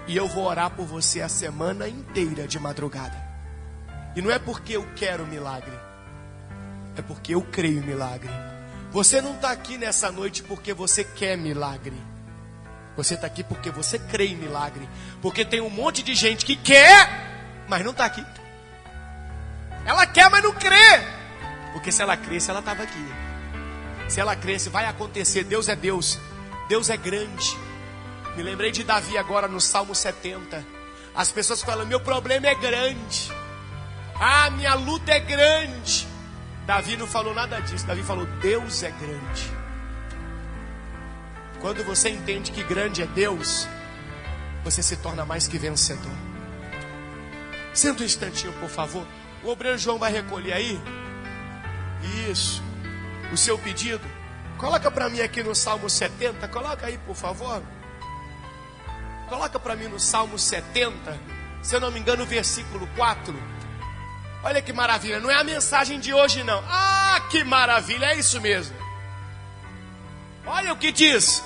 E eu vou orar por você a semana inteira de madrugada. E não é porque eu quero milagre, é porque eu creio em milagre. Você não está aqui nessa noite porque você quer milagre. Você está aqui porque você crê em milagre. Porque tem um monte de gente que quer, mas não está aqui. Ela quer, mas não crê. Porque se ela cresce, ela estava aqui. Se ela cresce, vai acontecer. Deus é Deus. Deus é grande. Me lembrei de Davi agora no Salmo 70. As pessoas falam, meu problema é grande. Ah, minha luta é grande. Davi não falou nada disso. Davi falou, Deus é grande. Quando você entende que grande é Deus, você se torna mais que vencedor. Senta um instantinho, por favor. O obreiro João vai recolher aí. Isso. O seu pedido. Coloca para mim aqui no Salmo 70. Coloca aí, por favor. Coloca para mim no Salmo 70. Se eu não me engano, o versículo 4. Olha que maravilha. Não é a mensagem de hoje, não. Ah, que maravilha. É isso mesmo. Olha o que diz.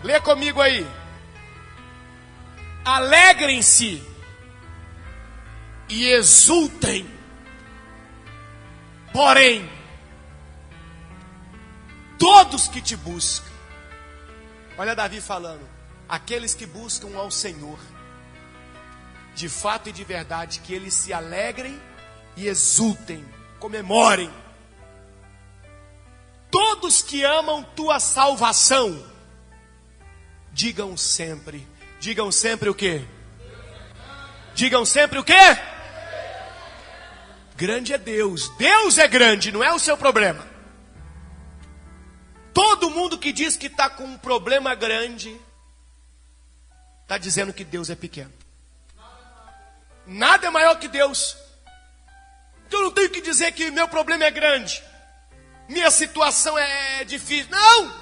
Lê comigo aí. Alegrem-se e exultem. Porém, todos que te buscam. Olha Davi falando. Aqueles que buscam ao Senhor, de fato e de verdade, que eles se alegrem e exultem, comemorem. Todos que amam tua salvação, digam sempre o quê? Digam sempre o quê? Grande é Deus. Deus é grande, não é o seu problema. Todo mundo que diz que está com um problema grande, está dizendo que Deus é pequeno. Nada é maior que Deus. Então eu não tenho que dizer que meu problema é grande, minha situação é difícil. Não!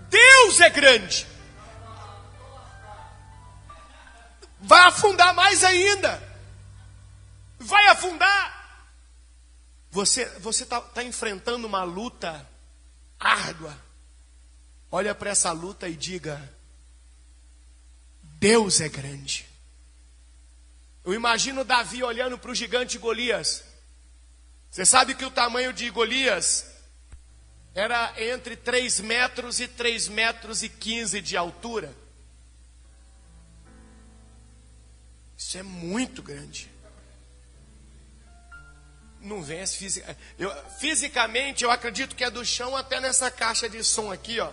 Deus é grande. Vai afundar mais ainda. Vai afundar. Você está enfrentando uma luta árdua. Olha para essa luta e diga: Deus é grande. Eu imagino Davi olhando para o gigante Golias. Você sabe que o tamanho de Golias era entre 3 metros e 3 metros e 15 de altura. Isso é muito grande. Não vence fisicamente, eu acredito que é do chão até nessa caixa de som aqui, ó.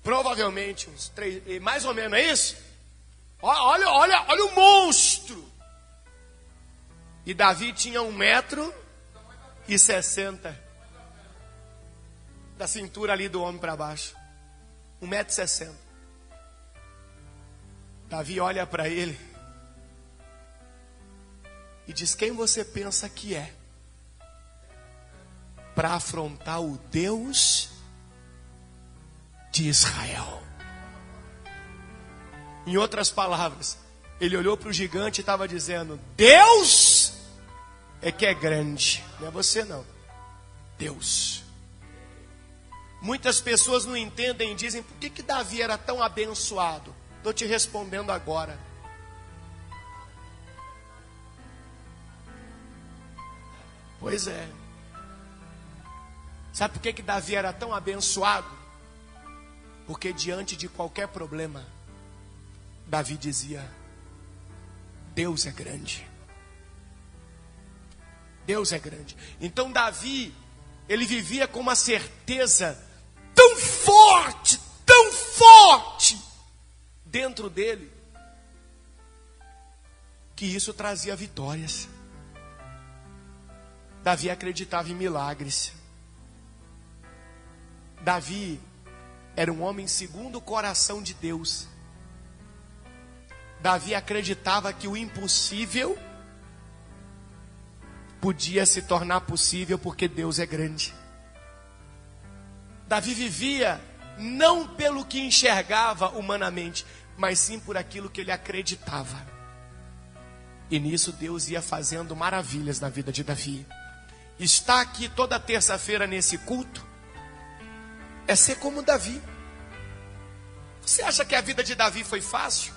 Provavelmente uns 3, mais ou menos, é isso? Olha o monstro. E Davi tinha 1,60 m. Da cintura ali do homem para baixo. 1,60 m. Davi olha para ele e diz: quem você pensa que é para afrontar o Deus de Israel? Em outras palavras, ele olhou para o gigante e estava dizendo: Deus é que é grande, não é você não, Deus. Muitas pessoas não entendem e dizem: por que Davi era tão abençoado? Estou te respondendo agora. Pois é. Sabe por que Davi era tão abençoado? Porque diante de qualquer problema, Davi dizia: Deus é grande. Deus é grande. Então Davi, ele vivia com uma certeza tão forte dentro dele, que isso trazia vitórias. Davi acreditava em milagres. Davi era um homem segundo o coração de Deus. Davi acreditava que o impossível podia se tornar possível porque Deus é grande. Davi vivia não pelo que enxergava humanamente, mas sim por aquilo que ele acreditava. E nisso Deus ia fazendo maravilhas na vida de Davi. Estar aqui toda terça-feira nesse culto é ser como Davi. Você acha que a vida de Davi foi fácil?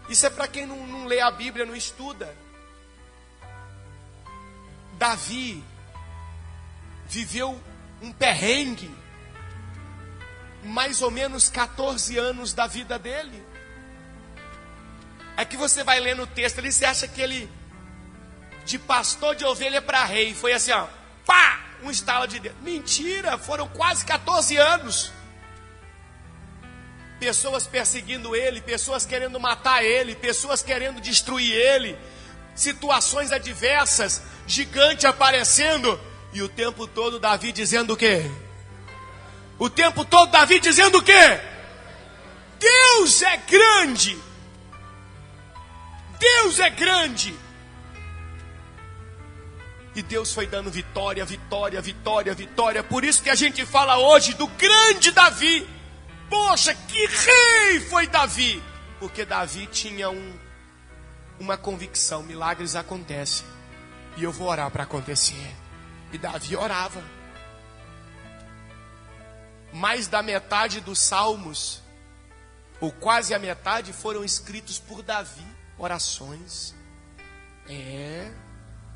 Isso é para quem não lê a Bíblia, não estuda. Davi viveu um perrengue, mais ou menos 14 anos da vida dele. É que você vai lendo o texto ali, você acha que ele, de pastor de ovelha para rei, foi assim, ó, pá, um estalo de dedo. Mentira, foram quase 14 anos. Pessoas perseguindo ele, pessoas querendo matar ele, pessoas querendo destruir ele, situações adversas, gigante aparecendo, e o tempo todo Davi dizendo o quê? O tempo todo Davi dizendo o quê? Deus é grande! Deus é grande! E Deus foi dando vitória, vitória, vitória, vitória. Por isso que a gente fala hoje do grande Davi. Poxa, que rei foi Davi! Porque Davi tinha uma convicção: milagres acontecem e eu vou orar para acontecer. E Davi orava. Mais da metade dos salmos, ou quase a metade, foram escritos por Davi. Orações.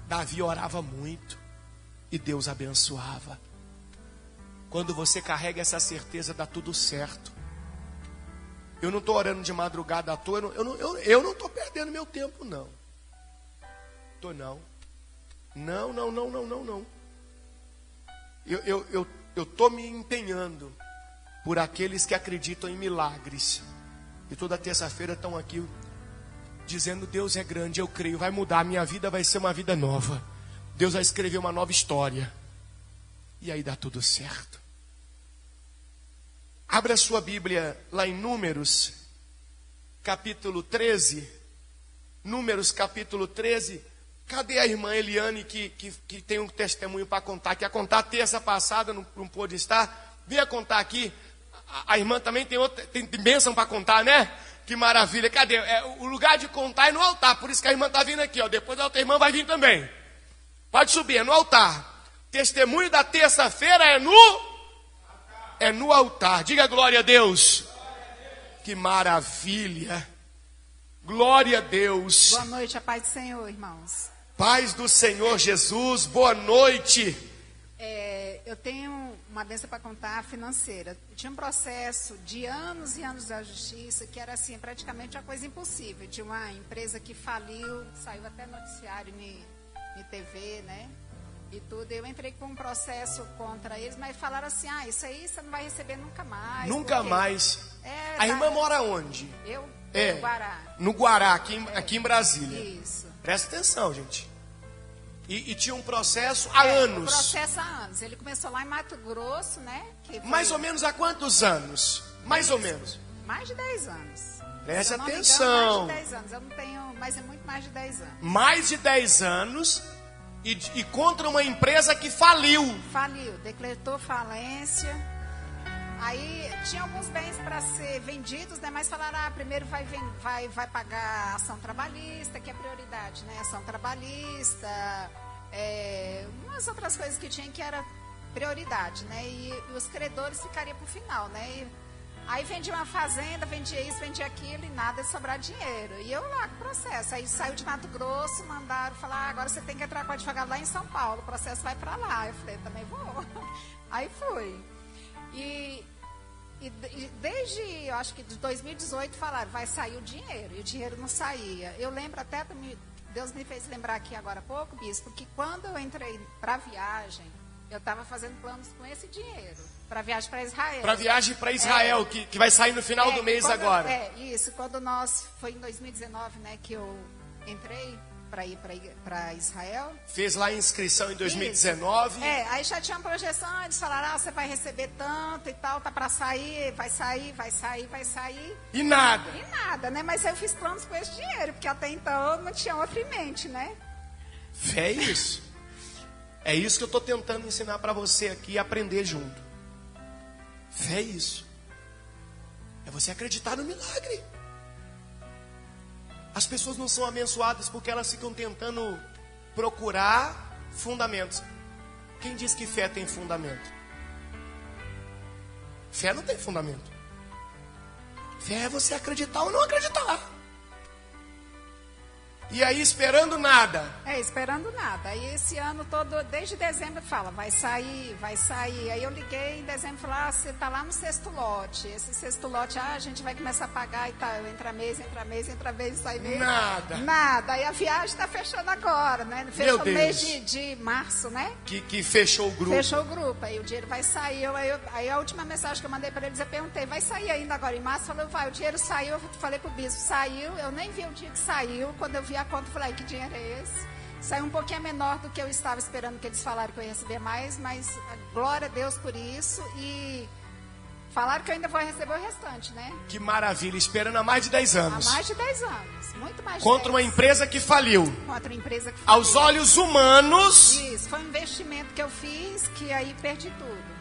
Davi orava muito e Deus abençoava. Quando você carrega essa certeza, dá tudo certo. Eu não estou orando de madrugada à toa. Eu não estou perdendo meu tempo, não. Estou não. Não. Eu estou me empenhando por aqueles que acreditam em milagres. E toda terça-feira estão aqui dizendo: Deus é grande, eu creio, vai mudar, a minha vida vai ser uma vida nova. Deus vai escrever uma nova história. E aí dá tudo certo. Abra a sua Bíblia lá em Números, capítulo 13. Números, capítulo 13. Cadê a irmã Eliane que tem um testemunho para contar? Que ia contar terça passada, não pôde estar. Venha contar aqui. A irmã também tem bênção para contar, né? Que maravilha. Cadê? O lugar de contar é no altar. Por isso que a irmã está vindo aqui, ó. Depois a outra irmã vai vir também. Pode subir, é no altar. Testemunho da terça-feira é no altar. Diga glória a Deus. Que maravilha. Glória a Deus. Boa noite, a paz do Senhor, irmãos. Paz do Senhor Jesus, boa noite. Eu tenho uma bênção para contar financeira. Eu tinha um processo de anos e anos da justiça que era assim, praticamente uma coisa impossível. Tinha uma empresa que faliu, saiu até noticiário em TV, né? E tudo. Eu entrei com um processo contra eles, mas falaram assim: isso aí você não vai receber nunca mais. Nunca mais. A irmã mora onde? Eu? No Guará. No Guará, aqui em Brasília. Isso. Presta atenção, gente. E tinha um processo há anos. Um processo há anos. Ele começou lá em Mato Grosso, né? Mais ou menos há quantos anos? Mais ou menos. Mais de 10 anos. Preste atenção. Mais de 10 anos. Eu não tenho, mas é muito mais de 10 anos. Mais de 10 anos e contra uma empresa que faliu. Faliu, decretou falência. Aí tinha alguns bens para ser vendidos, né? Mas falaram: primeiro vai pagar a ação trabalhista, que é prioridade, né? Ação trabalhista, umas outras coisas que tinha que era prioridade, né? E os credores ficariam para o final, né? Aí vendia uma fazenda, vendia isso, vendia aquilo e nada de sobrar dinheiro. E eu lá com o processo. Aí saiu de Mato Grosso, mandaram falar: agora você tem que entrar com o advogado lá em São Paulo, o processo vai para lá. Eu falei: também vou. Aí fui. E desde, eu acho que de 2018 falaram: vai sair o dinheiro. E o dinheiro não saía. Eu lembro até, Deus me fez lembrar aqui agora há pouco, bispo, que quando eu entrei para a viagem, eu estava fazendo planos com esse dinheiro. Para viagem para Israel. Para viagem para Israel, que vai sair no final do mês agora. Isso. Quando foi em 2019, né, que eu entrei para ir para Israel. Fez lá a inscrição em 2019. Aí já tinha uma projeção, eles falaram: você vai receber tanto e tal, tá para sair, vai sair. E nada. E nada, né? Mas eu fiz planos com esse dinheiro, porque até então eu não tinha outro em mente, né? Fé é isso. É isso que eu estou tentando ensinar para você aqui e aprender junto. Fé é isso. É você acreditar no milagre. As pessoas não são abençoadas porque elas ficam tentando procurar fundamentos. Quem diz que fé tem fundamento? Fé não tem fundamento. Fé é você acreditar ou não acreditar. E aí esperando nada. Esperando nada. Aí esse ano todo, desde dezembro, fala, vai sair, vai sair. Aí eu liguei em dezembro e falei, você tá lá no sexto lote. Esse sexto lote, a gente vai começar a pagar e tal. Entra mês, sai mês. Nada. Aí a viagem tá fechando agora, né? Fechou no mês de março, né? Que fechou o grupo. Fechou o grupo. Aí o dinheiro vai sair. Aí a última mensagem que eu mandei para eles, eu perguntei, vai sair ainda agora em março? Falou, vai, o dinheiro saiu. Eu falei pro bispo, saiu. Eu nem vi o dia que saiu. Quando eu vi a conta, eu falei, que dinheiro é esse? Saiu um pouquinho menor do que eu estava esperando, que eles falaram que eu ia receber mais, mas glória a Deus por isso. E falaram que eu ainda vou receber o restante, né? Que maravilha, esperando há mais de 10 anos. Há mais de 10 anos, muito mais de Contra 10. uma empresa que faliu. Contra uma empresa que faliu. Aos olhos humanos. Isso, foi um investimento que eu fiz, que aí perdi tudo.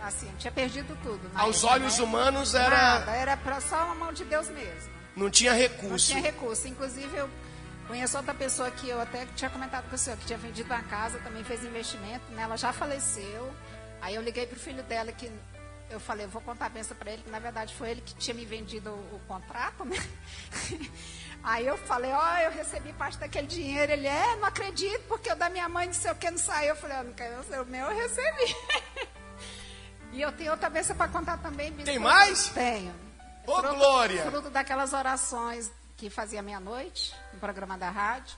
Assim, tinha perdido tudo. Aos olhos humanos era... Nada, era só uma mão de Deus mesmo. Não tinha recurso. Não tinha recurso. Inclusive, eu conheço outra pessoa que eu até tinha comentado com o senhor, que tinha vendido uma casa, também fez investimento, né? Ela já faleceu. Aí eu liguei pro filho dela, que eu falei, eu vou contar a benção para ele, que na verdade foi ele que tinha me vendido o contrato, né? Aí eu falei, eu recebi parte daquele dinheiro. Ele, não acredito, porque o da minha mãe, não sei o que, não saiu. Eu falei, não quero ser o meu, eu recebi. E eu tenho outra benção para contar também. Bispo. Tem mais? Tenho. Ô, glória! Fruto daquelas orações que fazia meia-noite, no programa da rádio.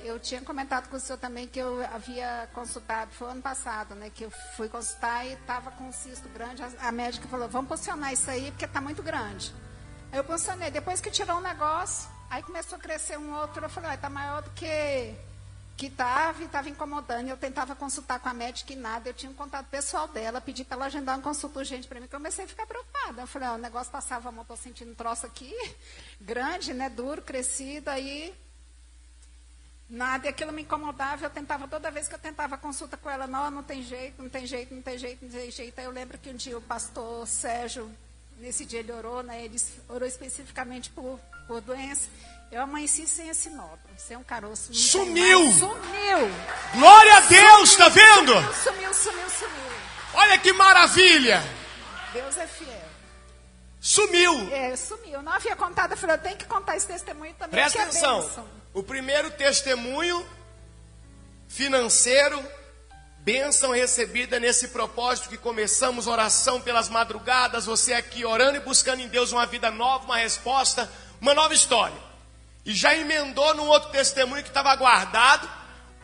Eu tinha comentado com o senhor também que eu havia consultado, foi ano passado, né? Que eu fui consultar e estava com um cisto grande. A médica falou, vamos posicionar isso aí, porque está muito grande. Aí eu posicionei. Depois que tirou um negócio, aí começou a crescer um outro. Eu falei, está maior do que estava incomodando. Eu tentava consultar com a médica e nada. Eu tinha um contato pessoal dela, pedi para ela agendar uma consulta urgente para mim, que eu comecei a ficar preocupada. Eu falei, o negócio passava a mão, estou sentindo um troço aqui, grande, né, duro, crescido, aí nada, e aquilo me incomodava. Eu tentava, toda vez que eu tentava consulta com ela, não tem jeito. Aí eu lembro que um dia o pastor Sérgio, nesse dia ele orou, né, ele orou especificamente por doença. Eu amanheci sem esse nódulo, sem um caroço. Sumiu! Sumiu! Glória a Deus, tá vendo? Sumiu. Olha que maravilha! Deus é fiel. Sumiu! Sumiu. Eu não havia contado, eu falei, eu tenho que contar esse testemunho também. Presta atenção. O primeiro testemunho financeiro, bênção recebida nesse propósito que começamos, oração pelas madrugadas, você aqui orando e buscando em Deus uma vida nova, uma resposta, uma nova história. E já emendou num outro testemunho que estava guardado,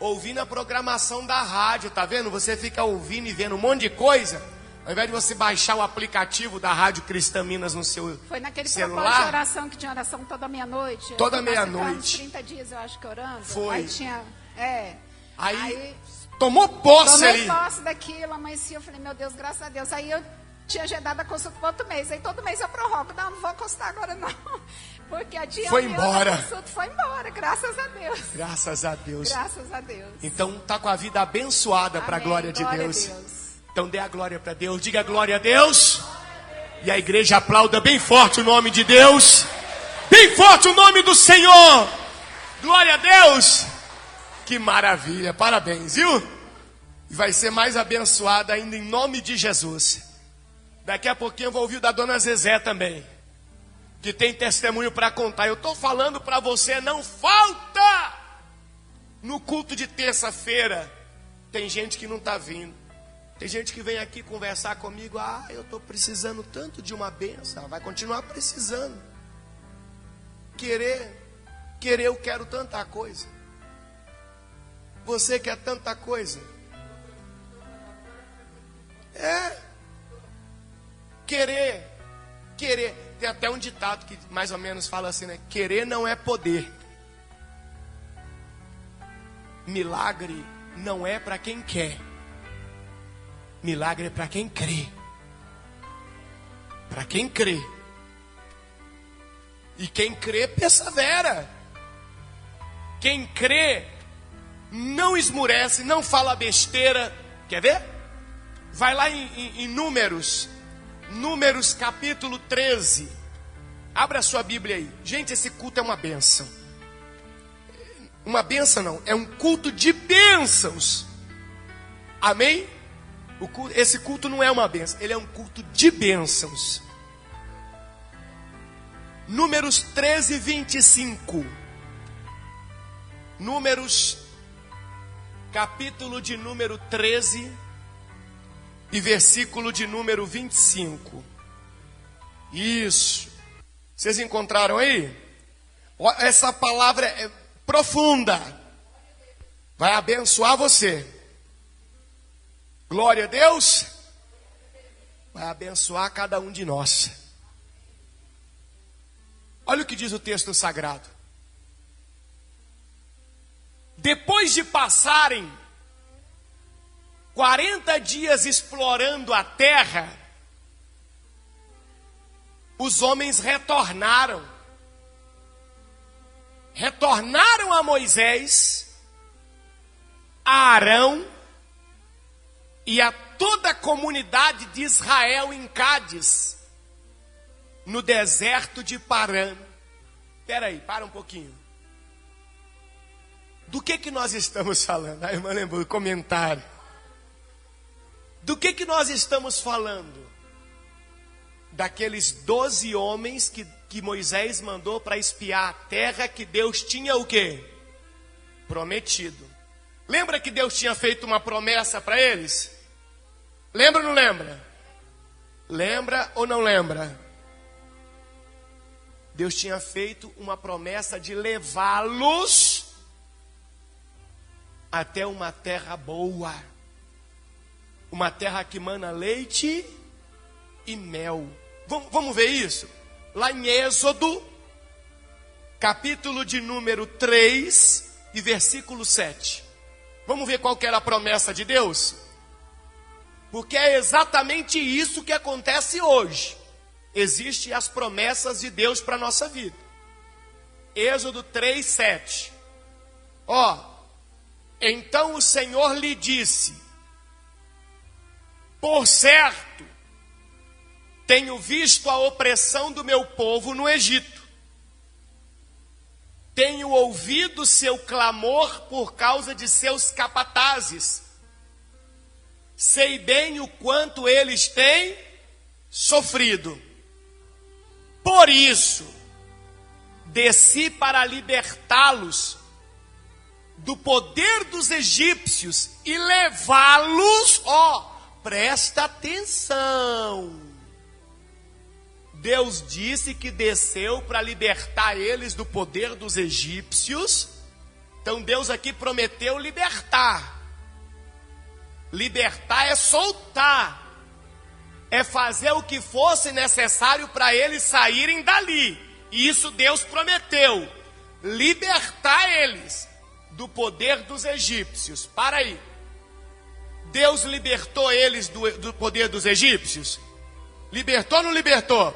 ouvindo a programação da rádio, tá vendo? Você fica ouvindo e vendo um monte de coisa, ao invés de você baixar o aplicativo da Rádio Cristã Minas no seu celular. Foi naquele propósito de oração, que tinha oração toda meia-noite. Toda meia-noite. 30 dias, eu acho que orando. Foi. Aí tinha, Aí tomou posse ali. Tomei posse daquilo, amanheci, eu falei, meu Deus, graças a Deus. Aí eu tinha agendado a consulta para outro mês. Aí todo mês eu prorrogo. Não vou consultar agora não. Porque adianta. Foi embora. A consulta foi embora, graças a Deus. Graças a Deus. Graças a Deus. Então tá com a vida abençoada para a glória de Deus. A Deus. Então dê a glória para Deus. Diga glória a Deus. E a igreja aplauda bem forte o nome de Deus. Bem forte o nome do Senhor. Glória a Deus. Que maravilha. Parabéns, viu? E vai ser mais abençoada ainda em nome de Jesus. Daqui a pouquinho eu vou ouvir da dona Zezé também, que tem testemunho para contar. Eu estou falando para você, não falta. No culto de terça-feira, tem gente que não está vindo. Tem gente que vem aqui conversar comigo. Eu estou precisando tanto de uma bênção. Ela vai continuar precisando. Querer, eu quero tanta coisa. Você quer tanta coisa. Querer. Tem até um ditado que mais ou menos fala assim, né? Querer não é poder. Milagre não é para quem quer. Milagre é para quem crê. Para quem crê. E quem crê persevera. Quem crê não esmurece, não fala besteira. Quer ver? Vai lá em Números. Números capítulo 13. Abra a sua Bíblia aí. Gente, esse culto é uma bênção. Uma bênção não, é um culto de bênçãos. Amém? Esse culto não é uma bênção, ele é um culto de bênçãos. Números 13, 25. Números, capítulo de número 13 e versículo de número 25. Isso. Vocês encontraram aí? Essa palavra é profunda. Vai abençoar você. Glória a Deus. Vai abençoar cada um de nós. Olha o que diz o texto sagrado. Depois de passarem 40 dias explorando a terra, os homens retornaram a Moisés, a Arão e a toda a comunidade de Israel em Cádiz, no deserto de Parã. Espera aí, para um pouquinho. Do que nós estamos falando? A irmã lembrou do comentário. Do que nós estamos falando? Daqueles 12 homens que Moisés mandou para espiar a terra que Deus tinha o quê? Prometido. Lembra que Deus tinha feito uma promessa para eles? Lembra ou não lembra? Lembra ou não lembra? Deus tinha feito uma promessa de levá-los até uma terra boa. Uma terra que mana leite e mel. Vamos ver isso? Lá em Êxodo, capítulo de número 3 e versículo 7. Vamos ver qual que era a promessa de Deus? Porque é exatamente isso que acontece hoje. Existem as promessas de Deus para a nossa vida. Êxodo 3, 7. Então o Senhor lhe disse: por certo, tenho visto a opressão do meu povo no Egito. Tenho ouvido seu clamor por causa de seus capatazes. Sei bem o quanto eles têm sofrido. Por isso, desci para libertá-los do poder dos egípcios e levá-los, presta atenção. Deus disse que desceu para libertar eles do poder dos egípcios. Então Deus aqui prometeu libertar. Libertar é soltar. É fazer o que fosse necessário para eles saírem dali. E isso Deus prometeu. Libertar eles do poder dos egípcios. Para aí. Deus libertou eles do poder dos egípcios? Libertou ou não libertou?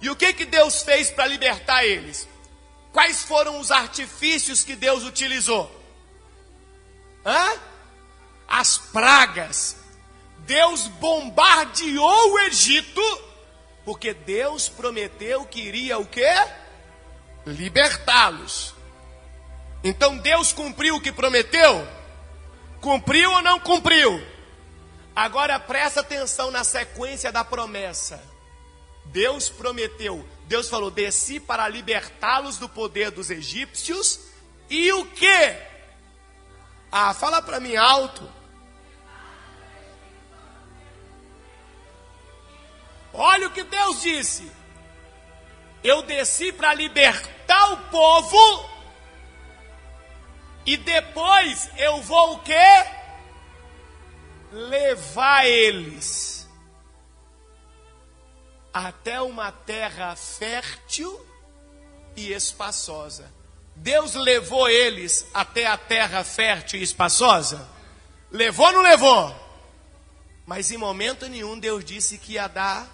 E o que Deus fez para libertar eles? Quais foram os artifícios que Deus utilizou? As pragas. Deus bombardeou o Egito, porque Deus prometeu que iria o quê? Libertá-los. Então Deus cumpriu o que prometeu? Cumpriu ou não cumpriu? Agora presta atenção na sequência da promessa. Deus prometeu, Deus falou: desci para libertá-los do poder dos egípcios. E o quê? Fala para mim alto. Olha o que Deus disse. Eu desci para libertar o povo. E depois eu vou o quê? Levar eles até uma terra fértil e espaçosa. Deus levou eles até a terra fértil e espaçosa? Levou ou não levou? Mas em momento nenhum Deus disse que ia dar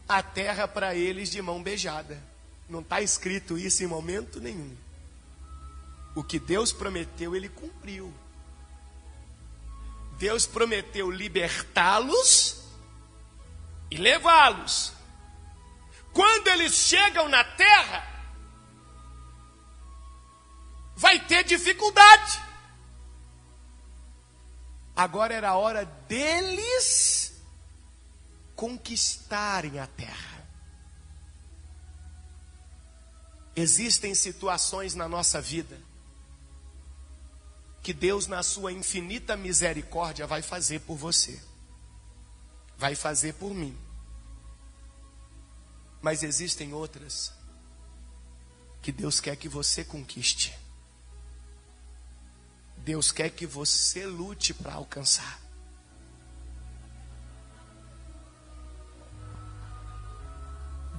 a terra para eles de mão beijada. Não está escrito isso em momento nenhum. O que Deus prometeu, Ele cumpriu. Deus prometeu libertá-los e levá-los. Quando eles chegam na terra, vai ter dificuldade. Agora era a hora deles conquistarem a terra. Existem situações na nossa vida que Deus, na sua infinita misericórdia, vai fazer por você, vai fazer por mim. Mas existem outras que Deus quer que você conquiste. Deus quer que você lute para alcançar.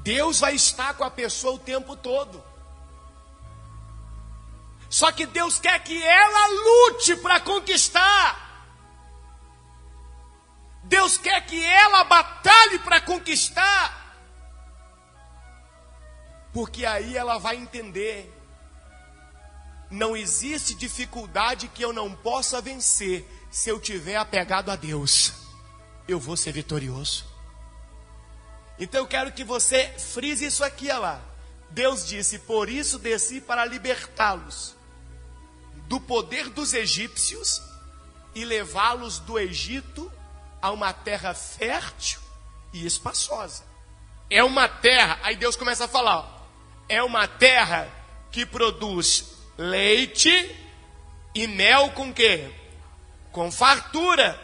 Deus vai estar com a pessoa o tempo todo. Só que Deus quer que ela lute para conquistar. Deus quer que ela batalhe para conquistar. Porque aí ela vai entender. Não existe dificuldade que eu não possa vencer. Se eu tiver apegado a Deus, eu vou ser vitorioso. Então eu quero que você frise isso aqui, olha lá. Deus disse: por isso desci para libertá-los do poder dos egípcios e levá-los do Egito a uma terra fértil e espaçosa. É uma terra, aí Deus começa a falar, ó, é uma terra que produz leite e mel com quê? Com fartura.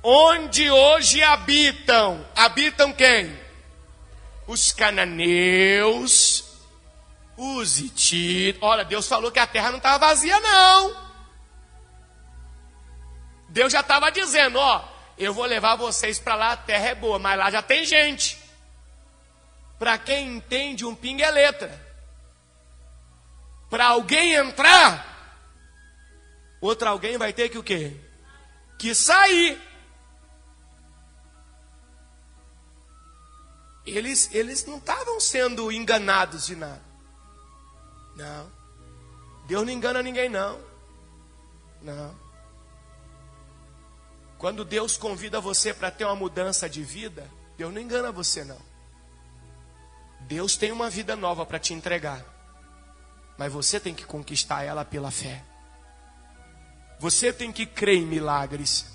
Onde hoje habitam quem? Os cananeus, os hititas. Olha, Deus falou que a terra não estava vazia, não. Deus já estava dizendo, ó, eu vou levar vocês para lá, a terra é boa, mas lá já tem gente. Para quem entende, um pingo é letra. Para alguém entrar, outro alguém vai ter que o quê? Que sair. Eles não estavam sendo enganados de nada. Não. Deus não engana ninguém, não. Não. Quando Deus convida você para ter uma mudança de vida, Deus não engana você, não. Deus tem uma vida nova para te entregar. Mas você tem que conquistar ela pela fé. Você tem que crer em milagres.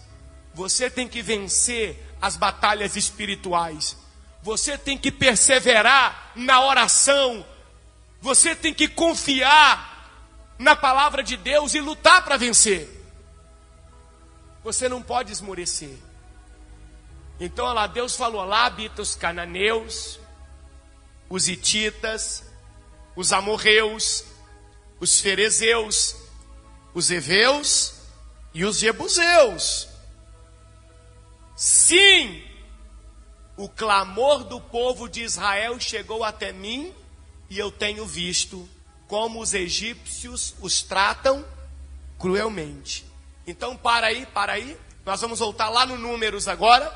Você tem que vencer as batalhas espirituais. Você tem que perseverar na oração. Você tem que confiar na palavra de Deus e lutar para vencer. Você não pode esmorecer. Então, olha lá, Deus falou, lá habitam os cananeus, os hititas, os amorreus, os ferezeus, os heveus e os jebuseus. Sim, o clamor do povo de Israel chegou até mim e eu tenho visto como os egípcios os tratam cruelmente. Então para aí, nós vamos voltar lá no Números agora.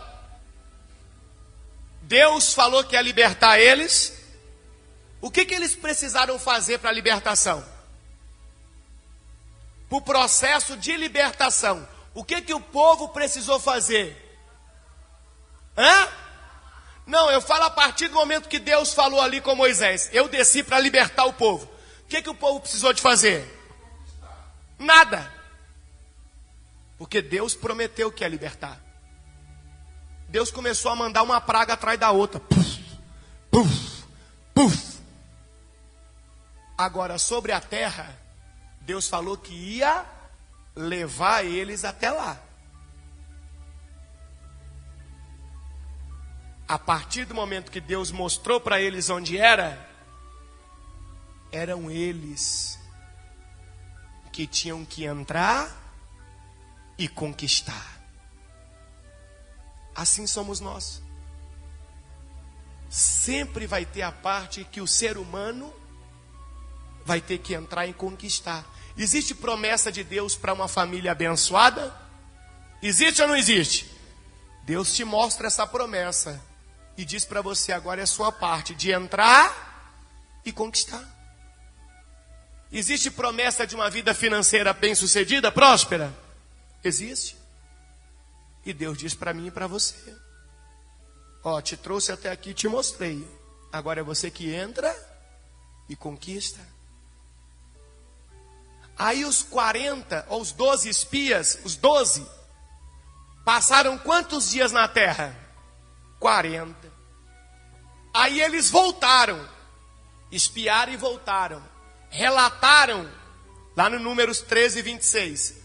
Deus falou que ia libertar eles. O que eles precisaram fazer para a libertação? Para o processo de libertação, o que o povo precisou fazer? Não, eu falo a partir do momento que Deus falou ali com Moisés. Eu desci para libertar o povo. O que o povo precisou de fazer? Nada. Porque Deus prometeu que ia libertar. Deus começou a mandar uma praga atrás da outra. Puf, puf, puf. Agora, sobre a terra, Deus falou que ia levar eles até lá. A partir do momento que Deus mostrou para eles onde eram eles que tinham que entrar e conquistar. Assim somos nós. Sempre vai ter a parte que o ser humano vai ter que entrar e conquistar. Existe promessa de Deus para uma família abençoada? Existe ou não existe? Deus te mostra essa promessa e diz para você, agora é a sua parte de entrar e conquistar. Existe promessa de uma vida financeira bem-sucedida, próspera? Existe. E Deus diz para mim e para você, ó, te trouxe até aqui, te mostrei. Agora é você que entra e conquista. Aí os 40, ou os 12 espias, os 12, passaram quantos dias na terra? 40. Aí eles voltaram. espiaram e voltaram. Relataram, lá no Números 13, 26,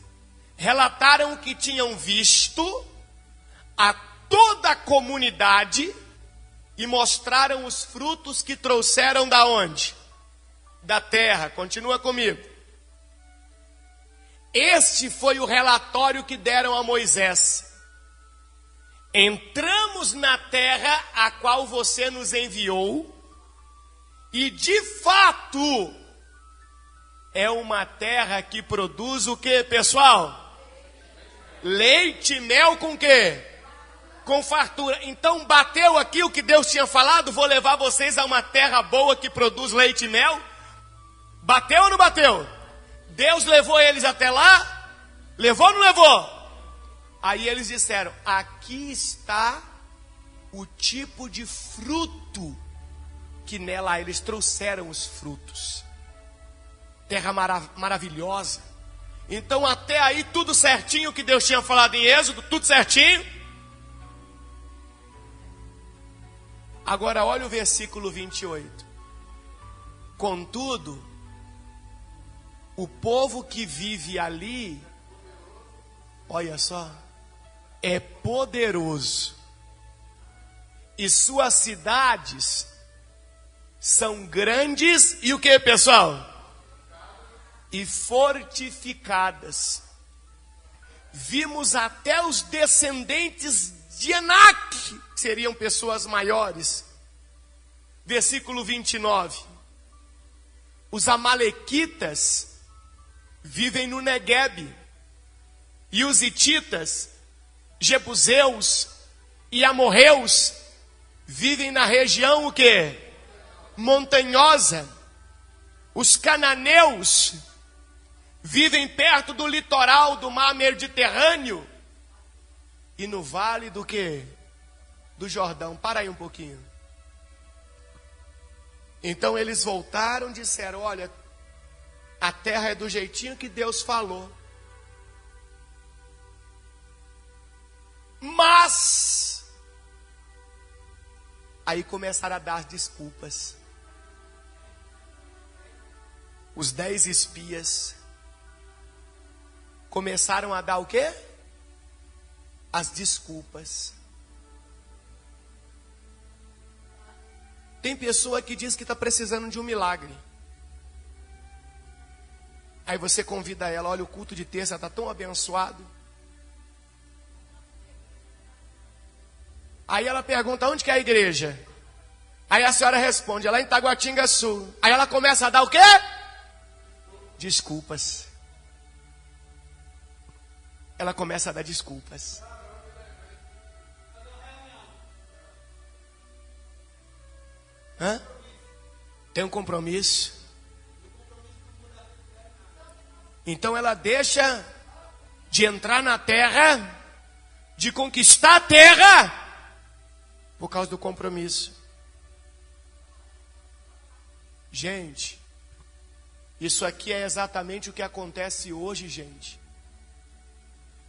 relataram o que tinham visto a toda a comunidade e mostraram os frutos que trouxeram da onde? Da terra. Continua comigo. Este foi o relatório que deram a Moisés. Entramos na terra a qual você nos enviou, e de fato é uma terra que produz o que, pessoal? Leite e mel com quê? Com fartura. Então bateu aqui o que Deus tinha falado, vou levar vocês a uma terra boa que produz leite e mel. Bateu ou não bateu? Deus levou eles até lá? Levou ou não levou? Aí eles disseram, aqui está o tipo de fruto que nela eles trouxeram os frutos. Terra maravilhosa. Então até aí tudo certinho que Deus tinha falado em Êxodo, tudo certinho. Agora olha o versículo 28. Contudo, o povo que vive ali, olha só, é poderoso. E suas cidades são grandes e o que, pessoal? E fortificadas. Vimos até os descendentes de Anak, que seriam pessoas maiores. Versículo 29. Os amalequitas vivem no Neguebe, e os hititas, jebuseus e amorreus vivem na região o quê? Montanhosa. Os cananeus vivem perto do litoral do mar Mediterrâneo e no vale do quê? Do Jordão. Para aí um pouquinho. Então eles voltaram e disseram, olha, a terra é do jeitinho que Deus falou. Mas aí começaram a dar desculpas. Os 10 espias começaram a dar o quê? As desculpas. Tem pessoa que diz que está precisando de um milagre. Aí você convida ela, olha, o culto de terça está tão abençoado. Aí ela pergunta, onde que é a igreja? Aí a senhora responde, é lá em Taguatinga Sul. Aí ela começa a dar o quê? Desculpas. Ela começa a dar desculpas. Hã? Tem um compromisso. Então ela deixa de entrar na terra, de conquistar a terra, por causa do compromisso. Gente, isso aqui é exatamente o que acontece hoje, gente.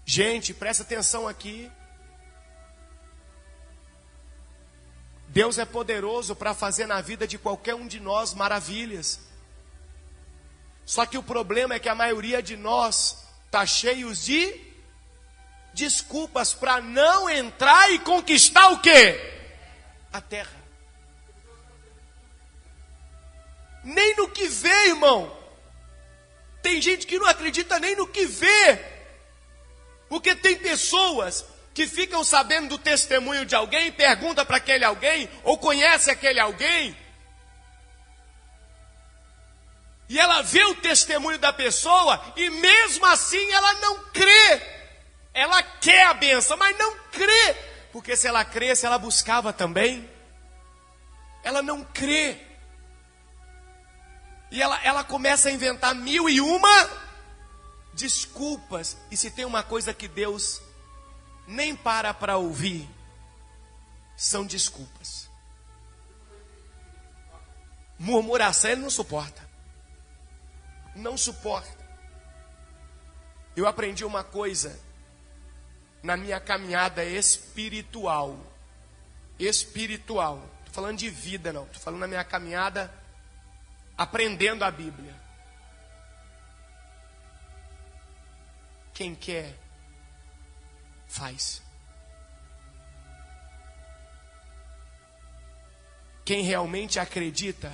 Gente, presta atenção aqui. Deus é poderoso para fazer na vida de qualquer um de nós maravilhas. Só que o problema é que a maioria de nós está cheios de desculpas para não entrar e conquistar o quê? A terra. Nem no que vê, irmão. Tem gente que não acredita nem no que vê. Porque tem pessoas que ficam sabendo do testemunho de alguém, pergunta para aquele alguém, ou conhece aquele alguém, e ela vê o testemunho da pessoa, e mesmo assim ela não crê. Ela quer a bênção, mas não crê. Porque se ela cresce, ela buscava também. Ela não crê. E ela começa a inventar 1001 desculpas. E se tem uma coisa que Deus nem para ouvir, são desculpas. Murmuração ele não suporta. Não suporta. Eu aprendi uma coisa na minha caminhada espiritual. Espiritual. Estou falando de vida, não. Estou falando na minha caminhada aprendendo a Bíblia. Quem quer, faz. Quem realmente acredita,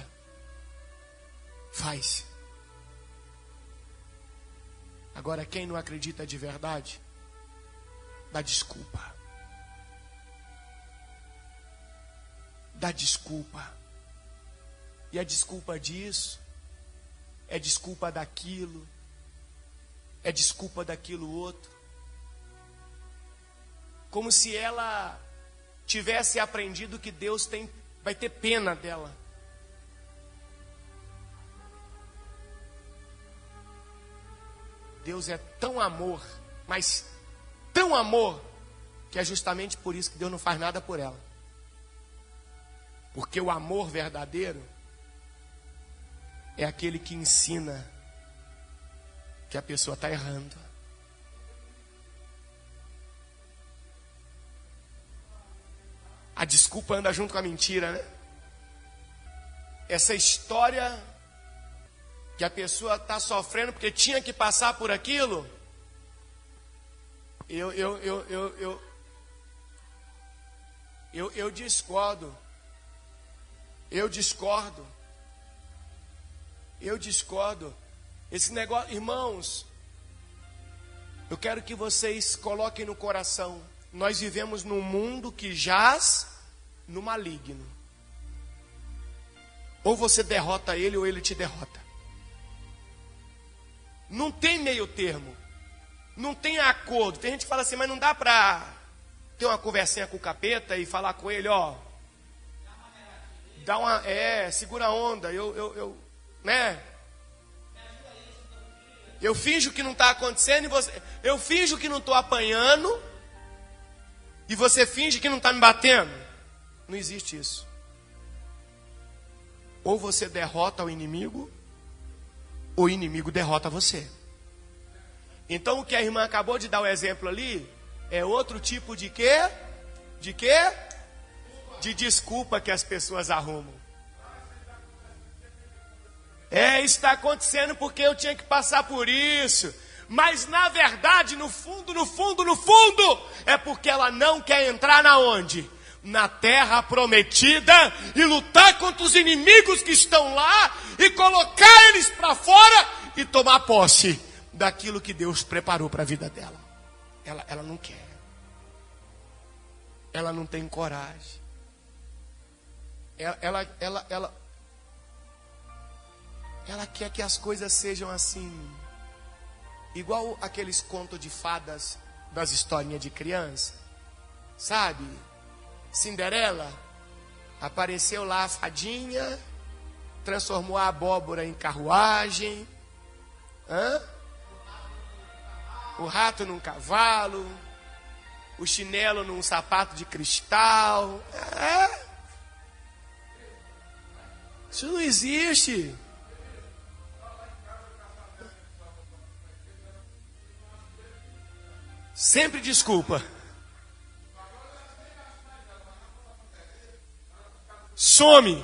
faz. Agora, quem não acredita de verdade, dá desculpa. Dá desculpa. E a desculpa disso, é desculpa daquilo, é desculpa daquilo outro. Como se ela tivesse aprendido que Deus vai ter pena dela. Deus é tão amor, mas tão amor, que é justamente por isso que Deus não faz nada por ela. Porque o amor verdadeiro é aquele que ensina que a pessoa está errando. A desculpa anda junto com a mentira, né? Essa história que a pessoa está sofrendo porque tinha que passar por aquilo. Eu discordo. Eu discordo. Esse negócio, irmãos, eu quero que vocês coloquem no coração. Nós vivemos num mundo que jaz no maligno. Ou você derrota ele ou ele te derrota. Não tem meio termo. Não tem acordo. Tem gente que fala assim, mas não dá para ter uma conversinha com o capeta e falar com ele, ó. Dá uma, segura a onda. Né? Eu finjo que não está acontecendo e eu finjo que não estou apanhando e você finge que não está me batendo. Não existe isso. Ou você derrota o inimigo, ou o inimigo derrota você. Então o que a irmã acabou de dar o exemplo ali é outro tipo de quê? De quê? De desculpa que as pessoas arrumam. Isso está acontecendo porque eu tinha que passar por isso. Mas na verdade, no fundo, é porque ela não quer entrar na onde? Na terra prometida e lutar contra os inimigos que estão lá e colocar eles para fora e tomar posse daquilo que Deus preparou para a vida dela. Ela não quer. Ela não tem coragem. Ela quer que as coisas sejam assim, igual aqueles contos de fadas das historinhas de criança, sabe? Cinderela, apareceu lá a fadinha, transformou a abóbora em carruagem, o rato num cavalo, o chinelo num sapato de cristal. Isso não existe. Sempre desculpa. Some.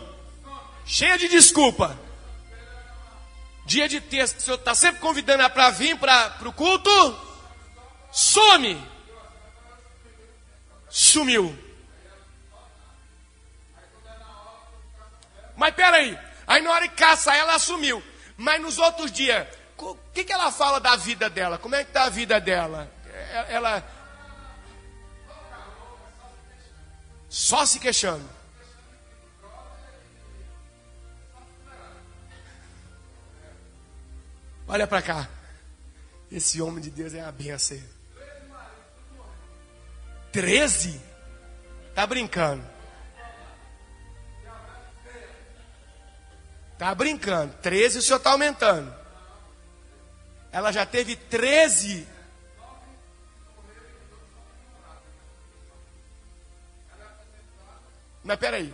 Cheia de desculpa. Dia de terça, o senhor está sempre convidando ela para vir para o culto. Some. Sumiu. Mas peraí. Aí na hora que caça ela sumiu. Mas nos outros dias, o que ela fala da vida dela? Como é que está a vida dela? Ela só se queixando. Olha para cá. Esse homem de Deus é uma benção. 13? Tá brincando. Tá brincando. 13 o senhor está aumentando. Ela já teve 13. Mas peraí.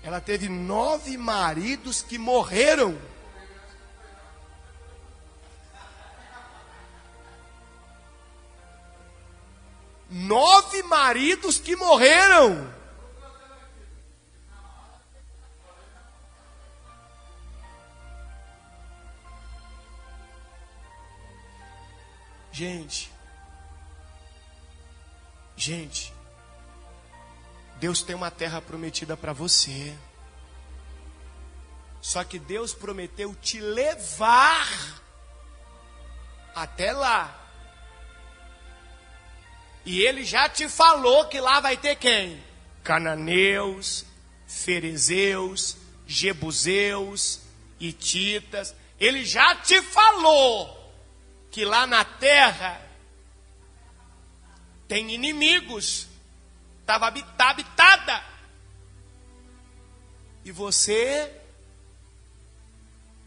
Ela teve 9 maridos que morreram. Nove maridos que morreram. Gente, Deus tem uma terra prometida para você. Só que Deus prometeu te levar até lá. E Ele já te falou que lá vai ter quem? Cananeus, ferezeus, jebuseus, hititas. Ele já te falou que lá na terra tem inimigos. Estava habitada. E você,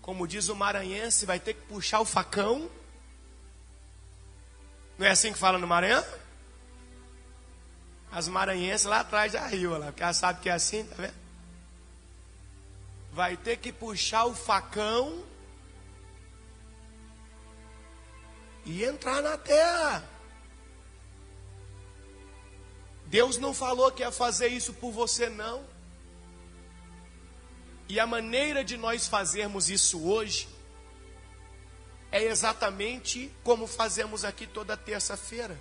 como diz o maranhense, vai ter que puxar o facão. Não é assim que fala no Maranhão? As maranhenses lá atrás já riu, lá, porque ela sabe que é assim, tá vendo? Vai ter que puxar o facão e entrar na terra. Deus não falou que ia fazer isso por você, não. E a maneira de nós fazermos isso hoje é exatamente como fazemos aqui toda terça-feira.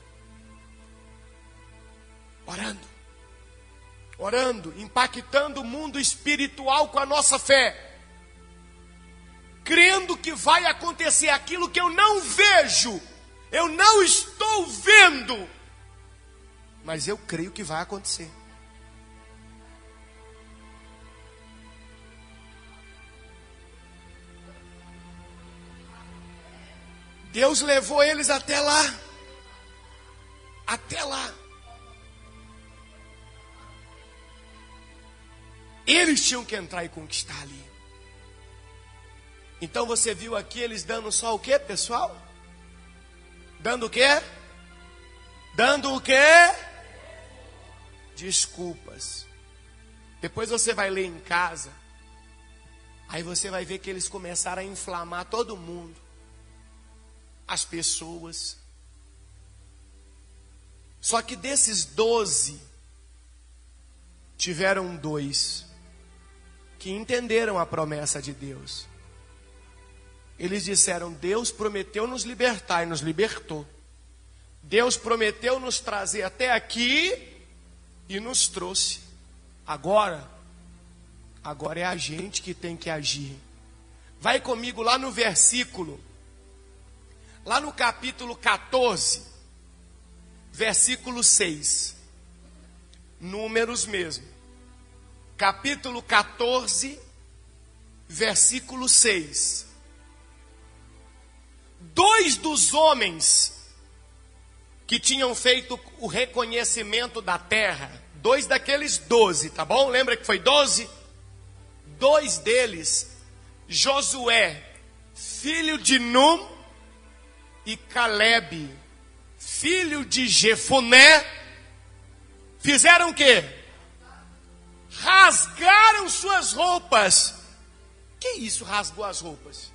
Orando, impactando o mundo espiritual com a nossa fé. Crendo que vai acontecer aquilo que eu não vejo, eu não estou vendo, mas eu creio que vai acontecer. Deus levou eles até lá. Até lá. Eles tinham que entrar e conquistar ali. Então você viu aqui eles dando só o quê, pessoal? Dando o quê? Dando o quê? Desculpas. Depois você vai ler em casa. Aí você vai ver que eles começaram a inflamar todo mundo. As pessoas. Só que desses 12, tiveram 2 que entenderam a promessa de Deus. Eles disseram: Deus prometeu nos libertar e nos libertou. Deus prometeu nos trazer até aqui e nos trouxe. Agora é a gente que tem que agir. Vai comigo lá no versículo, lá no capítulo 14, versículo 6. Números mesmo. Capítulo 14, versículo 6. 2 dos homens que tinham feito o reconhecimento da terra, 2 daqueles 12, tá bom? Lembra que foi 12? 2 deles, Josué, filho de Num, e Calebe, filho de Jefoné, fizeram o quê? Rasgaram suas roupas. Que isso, rasgou as roupas?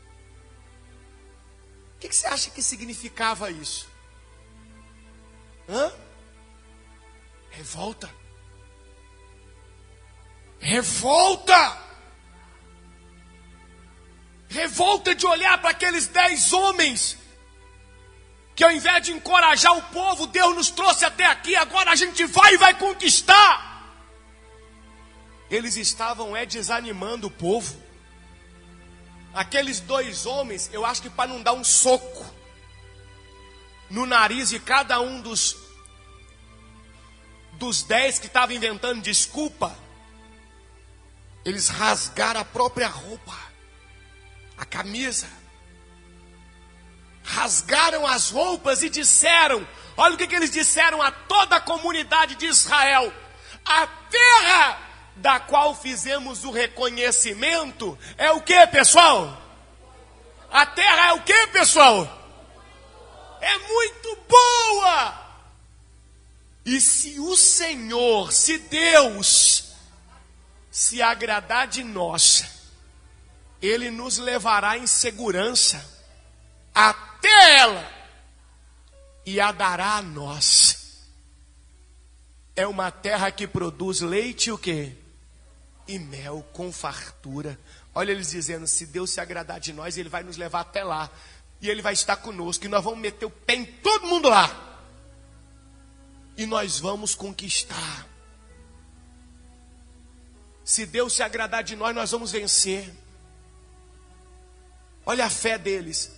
O que você acha que significava isso? Revolta. Revolta. Revolta de olhar para aqueles 10 homens que ao invés de encorajar o povo, Deus nos trouxe até aqui, agora a gente vai e vai conquistar. Eles estavam desanimando o povo. Aqueles 2 homens, eu acho que para não dar um soco no nariz de cada um dos 10 que estavam inventando desculpa, eles rasgaram a própria roupa, a camisa. Rasgaram as roupas e disseram, olha o que eles disseram a toda a comunidade de Israel: a terra da qual fizemos o reconhecimento é o que, pessoal? A terra é o que, pessoal? É muito boa. E se o Senhor, se Deus se agradar de nós, Ele nos levará em segurança até ela e a dará a nós. É uma terra que produz leite e o quê? E mel com fartura. Olha eles dizendo: se Deus se agradar de nós, Ele vai nos levar até lá. E Ele vai estar conosco. E nós vamos meter o pé em todo mundo lá. E nós vamos conquistar. Se Deus se agradar de nós, nós vamos vencer. Olha a fé deles.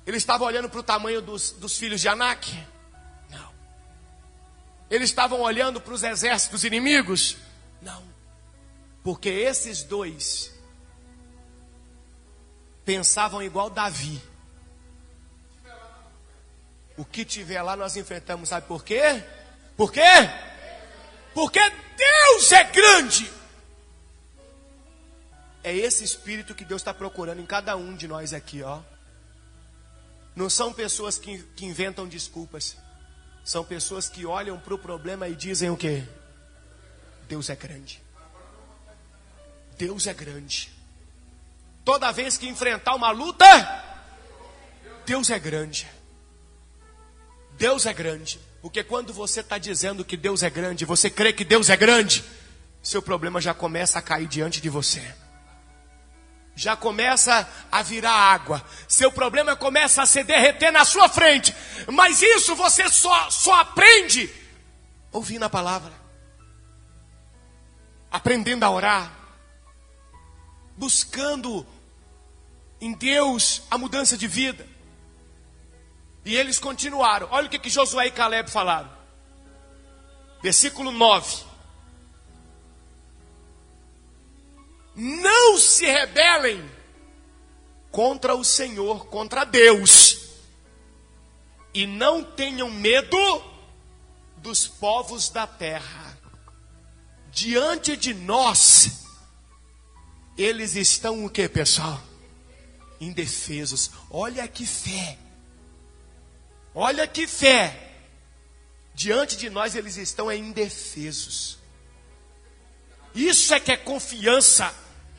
Eles estavam olhando para o tamanho dos filhos de Anak? Não. Eles estavam olhando para os exércitos inimigos? Não. Porque esses dois pensavam igual Davi. O que tiver lá nós enfrentamos, sabe por quê? Por quê? Porque Deus é grande. É esse espírito que Deus está procurando em cada um de nós aqui, ó. Não são pessoas que inventam desculpas. São pessoas que olham para o problema e dizem o quê? Deus é grande. Deus é grande. Toda vez que enfrentar uma luta, Deus é grande. Deus é grande. Porque quando você está dizendo que Deus é grande, você crê que Deus é grande, seu problema já começa a cair diante de você. Já começa a virar água. Seu problema começa a se derreter na sua frente. Mas isso você só aprende ouvindo a palavra, aprendendo a orar, buscando em Deus a mudança de vida. E eles continuaram. Olha o que Josué e Caleb falaram. Versículo 9. Não se rebelem contra o Senhor, contra Deus. E não tenham medo dos povos da terra. Diante de nós, eles estão o que, pessoal? Indefesos. Olha que fé. Olha que fé. Diante de nós eles estão indefesos. Isso é que é confiança.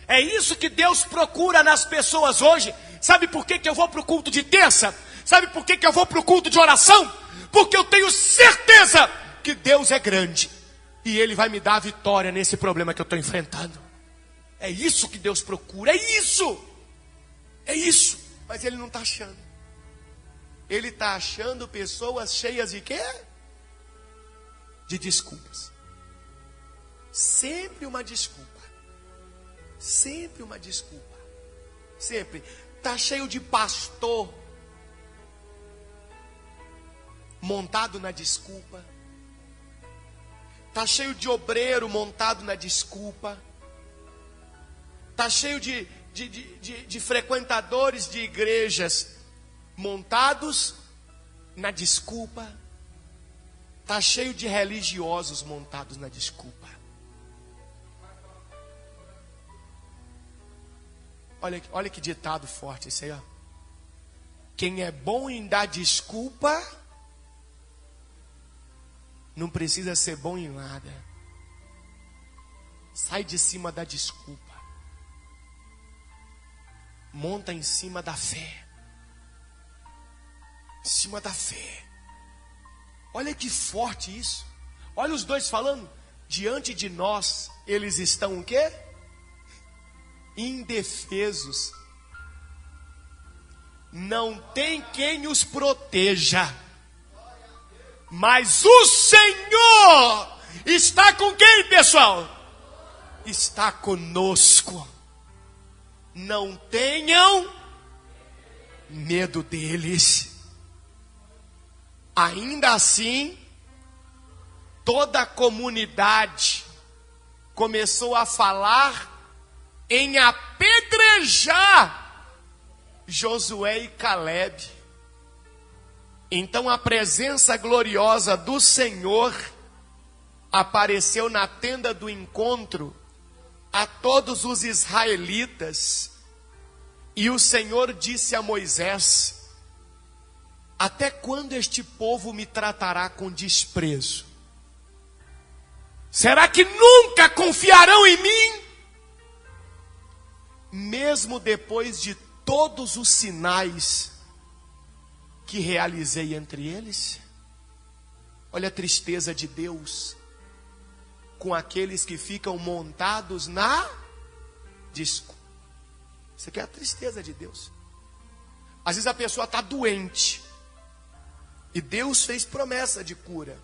É isso que Deus procura nas pessoas hoje. Sabe por que eu vou para o culto de terça? Sabe por que eu vou para o culto de oração? Porque eu tenho certeza que Deus é grande. E Ele vai me dar a vitória nesse problema que eu estou enfrentando. É isso que Deus procura. É isso. É isso. Mas Ele não está achando. Ele está achando pessoas cheias de quê? De desculpas. Sempre uma desculpa. Sempre uma desculpa. Sempre. Está cheio de pastor montado na desculpa. Está cheio de obreiro montado na desculpa. Está cheio de frequentadores de igrejas montados na desculpa. Está cheio de religiosos montados na desculpa. Olha que ditado forte esse aí, ó. Quem é bom em dar desculpa, não precisa ser bom em nada. Sai de cima da desculpa. Monta em cima da fé. Em cima da fé. Olha que forte isso. Olha os dois falando. Diante de nós, eles estão o quê? Indefesos. Não tem quem os proteja. Mas o Senhor está com quem, pessoal? Está conosco. Não tenham medo deles. Ainda assim, toda a comunidade começou a falar em apedrejar Josué e Caleb. Então a presença gloriosa do Senhor apareceu na tenda do encontro a todos os israelitas. E o Senhor disse a Moisés: até quando este povo me tratará com desprezo? Será que nunca confiarão em mim? Mesmo depois de todos os sinais que realizei entre eles? Olha a tristeza de Deus com aqueles que ficam montados na desculpa. Isso aqui é a tristeza de Deus. Às vezes a pessoa está doente. E Deus fez promessa de cura.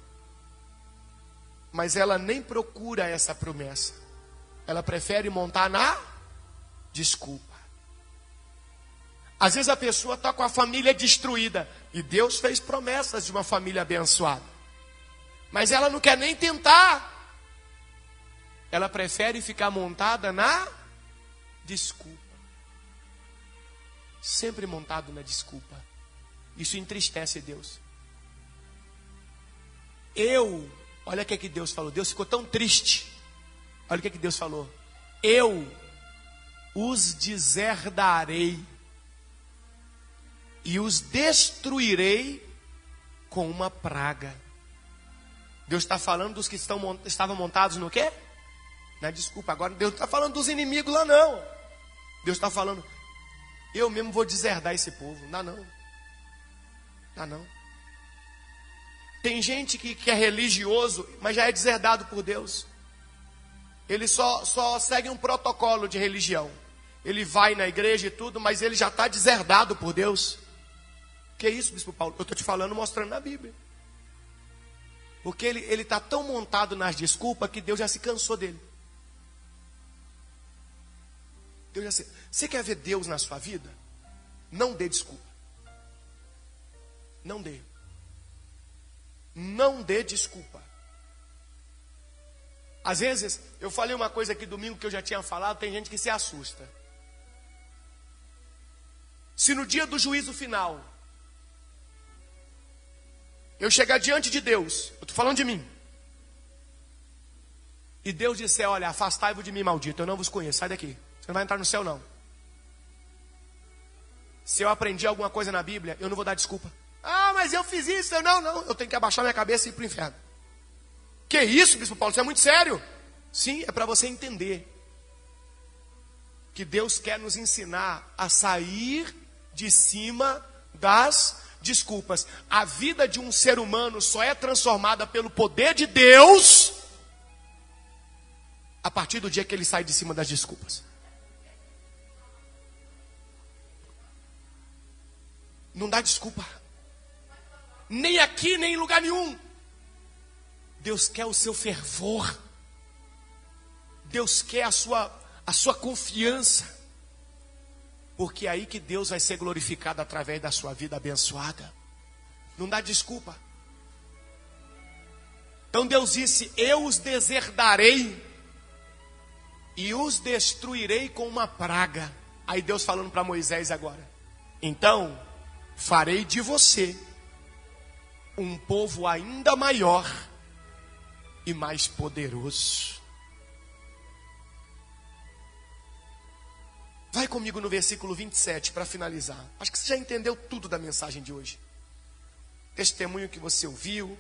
Mas ela nem procura essa promessa. Ela prefere montar na desculpa. Às vezes a pessoa está com a família destruída. E Deus fez promessas de uma família abençoada. Mas ela não quer nem tentar. Ela prefere ficar montada na desculpa. Sempre montado na desculpa. Isso entristece Deus. Olha o que Deus falou. Deus ficou tão triste. Olha o que Deus falou. Eu os deserdarei e os destruirei com uma praga. Deus está falando dos que estavam montados no quê? Na desculpa. Agora Deus não está falando dos inimigos lá não. Deus está falando, eu mesmo vou deserdar esse povo. Não dá não. Dá não. Tem gente que é religioso, mas já é deserdado por Deus. Ele só segue um protocolo de religião. Ele vai na igreja e tudo, mas ele já está deserdado por Deus. Que isso, Bispo Paulo? Eu estou te falando, mostrando na Bíblia. Porque ele está tão montado nas desculpas que Deus já se cansou dele. Você quer ver Deus na sua vida? Não dê desculpa. Não dê. Não dê desculpa. Às vezes, eu falei uma coisa aqui domingo que eu já tinha falado, tem gente que se assusta. Se no dia do juízo final, eu chegar diante de Deus, eu estou falando de mim, e Deus disser, olha, afastai-vos de mim, maldito, eu não vos conheço, sai daqui, você não vai entrar no céu não. Se eu aprendi alguma coisa na Bíblia, eu não vou dar desculpa. Ah, mas eu fiz isso, eu tenho que abaixar minha cabeça e ir para o inferno. Que isso, Bispo Paulo, isso é muito sério. Sim, é para você entender que Deus quer nos ensinar a sair de cima das desculpas. A vida de um ser humano só é transformada pelo poder de Deus a partir do dia que ele sai de cima das desculpas. Não dá desculpa. Nem aqui, nem em lugar nenhum. Deus quer o seu fervor. Deus quer a sua confiança. Porque é aí que Deus vai ser glorificado através da sua vida abençoada. Não dá desculpa. Então Deus disse, eu os deserdarei e os destruirei com uma praga. Aí Deus falando para Moisés agora. Então, farei de você um povo ainda maior e mais poderoso. Vai comigo no versículo 27 para finalizar. Acho que você já entendeu tudo da mensagem de hoje. Testemunho que você ouviu.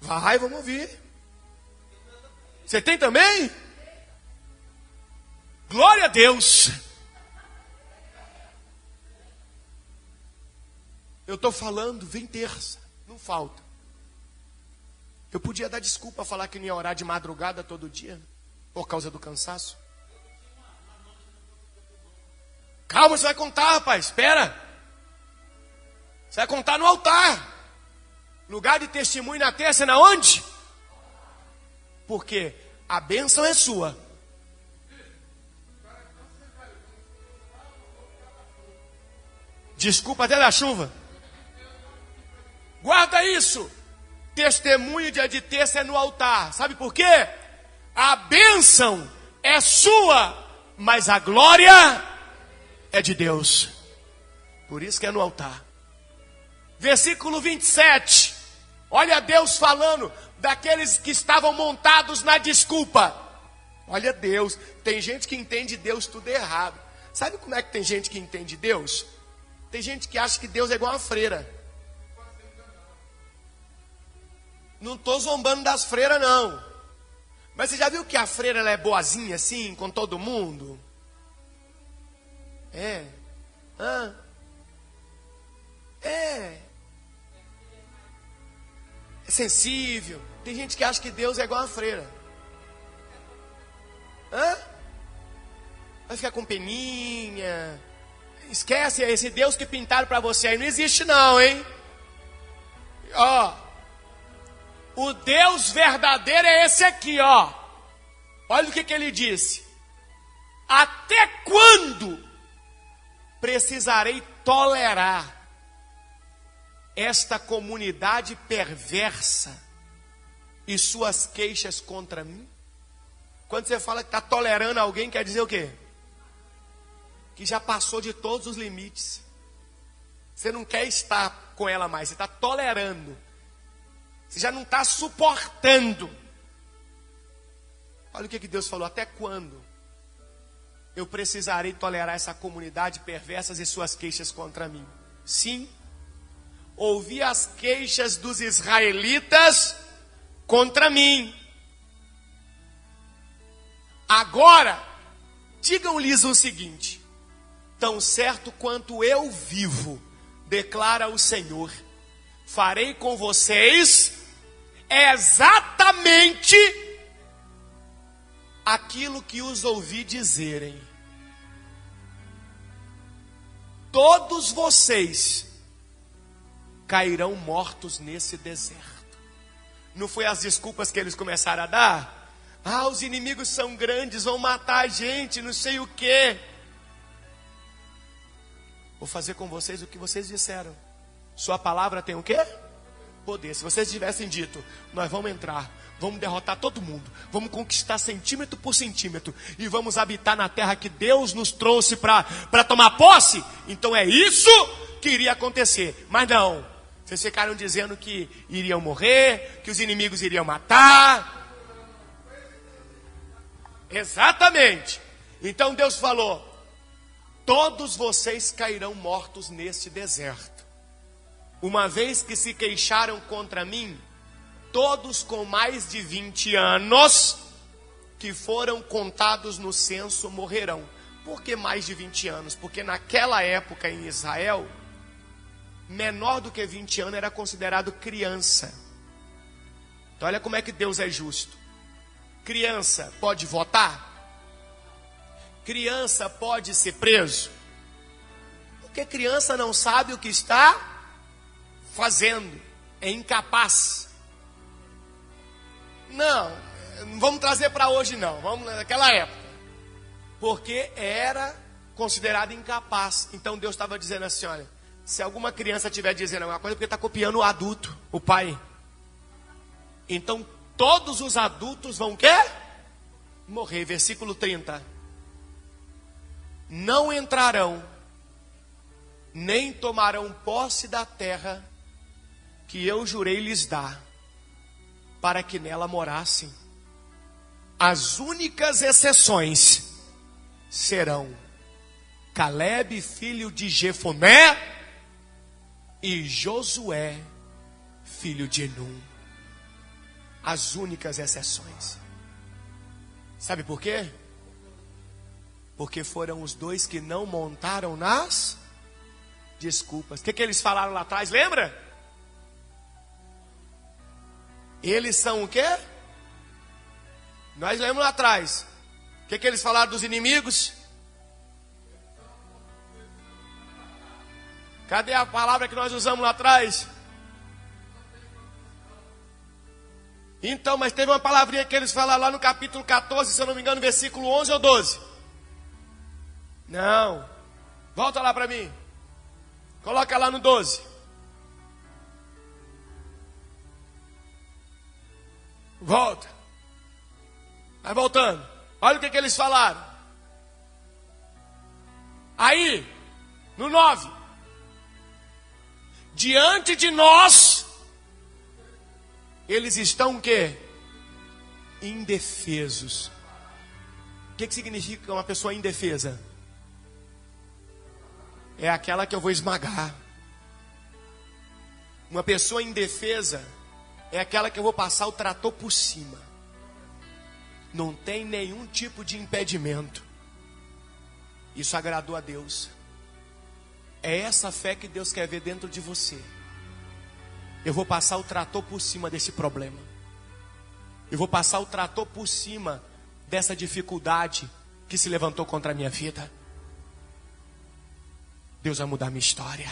Vai, vamos ouvir. Você tem também? Glória a Deus. Eu estou falando, vem terça, não falta. Eu podia dar desculpa, falar que não ia orar de madrugada todo dia, por causa do cansaço. Calma, você vai contar, rapaz, espera. Você vai contar no altar. Lugar de testemunho na terça é na onde? Porque a bênção é sua. Desculpa até da chuva. Guarda isso. Testemunho dia de terça é no altar. Sabe por quê? A bênção é sua, mas a glória é de Deus. Por isso que é no altar. Versículo 27. Olha Deus falando daqueles que estavam montados na desculpa. Olha Deus. Tem gente que entende Deus tudo errado. Sabe como é que tem gente que entende Deus? Tem gente que acha que Deus é igual uma freira. Não estou zombando das freiras, não. Mas você já viu que a freira ela é boazinha assim, com todo mundo? É sensível. Tem gente que acha que Deus é igual a freira. vai ficar com peninha. Esquece esse Deus que pintaram para você aí, não existe não, hein? Ó, o Deus verdadeiro é esse aqui, ó. Olha o que ele disse. Até quando precisarei tolerar esta comunidade perversa e suas queixas contra mim? Quando você fala que está tolerando alguém, quer dizer o quê? Que já passou de todos os limites. Você não quer estar com ela mais, você está tolerando. Você já não está suportando. Olha o que Deus falou, até quando eu precisarei tolerar essa comunidade perversa e suas queixas contra mim? Sim, ouvi as queixas dos israelitas contra mim. Agora, digam-lhes o seguinte: tão certo quanto eu vivo, declara o Senhor, farei com vocês exatamente aquilo que os ouvi dizerem. Todos vocês cairão mortos nesse deserto. Não foi as desculpas que eles começaram a dar? Ah, os inimigos são grandes, vão matar a gente, não sei o quê. Vou fazer com vocês o que vocês disseram. Sua palavra tem o quê? Poder. Se vocês tivessem dito, nós vamos entrar, vamos derrotar todo mundo, vamos conquistar centímetro por centímetro e vamos habitar na terra que Deus nos trouxe para tomar posse, então é isso que iria acontecer. Mas não, vocês ficaram dizendo que iriam morrer, que os inimigos iriam matar. Exatamente. Então Deus falou: todos vocês cairão mortos neste deserto. Uma vez que se queixaram contra mim, todos com mais de 20 anos que foram contados no censo morrerão. Por que mais de 20 anos? Porque naquela época em Israel, menor do que 20 anos era considerado criança. Então olha como é que Deus é justo. Criança pode votar? Criança pode ser preso? Porque criança não sabe o que está fazendo, é incapaz. Não vamos trazer para hoje não, vamos naquela época, porque era considerado incapaz. Então Deus estava dizendo assim: olha, se alguma criança estiver dizendo alguma coisa, é porque está copiando o adulto, o pai. Então todos os adultos vão quê? Morrer. Versículo 30. Não entrarão, nem tomarão posse da terra que eu jurei lhes dar, para que nela morassem. As únicas exceções serão Calebe, filho de Jefoné, e Josué, filho de Nun. As únicas exceções. Sabe por quê? Porque foram os dois que não montaram nas desculpas. O que eles falaram lá atrás, lembra? Eles são o quê? Nós lemos lá atrás. O que eles falaram dos inimigos? Cadê a palavra que nós usamos lá atrás? Então, mas teve uma palavrinha que eles falaram lá no capítulo 14, se eu não me engano, versículo 11 ou 12. Não. Volta lá para mim. Coloca lá no 12. Volta. Vai voltando. Olha o que eles falaram. Aí, no 9. Diante de nós, eles estão o quê? Indefesos. O que significa uma pessoa indefesa? É aquela que eu vou esmagar. Uma pessoa indefesa é aquela que eu vou passar o trator por cima. Não tem nenhum tipo de impedimento. Isso agradou a Deus. É essa fé que Deus quer ver dentro de você. Eu vou passar o trator por cima desse problema. Eu vou passar o trator por cima dessa dificuldade. que se levantou contra a minha vida. Deus vai mudar minha história.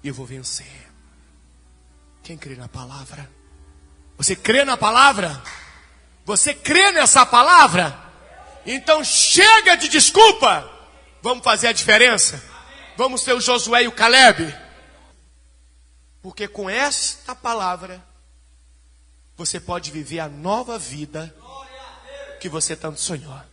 E eu vou vencer. Quem crê na palavra? Você crê na palavra? Você crê nessa palavra? Então chega de desculpa. Vamos fazer a diferença. Vamos ser o Josué e o Caleb. Porque com esta palavra você pode viver a nova vida que você tanto sonhou.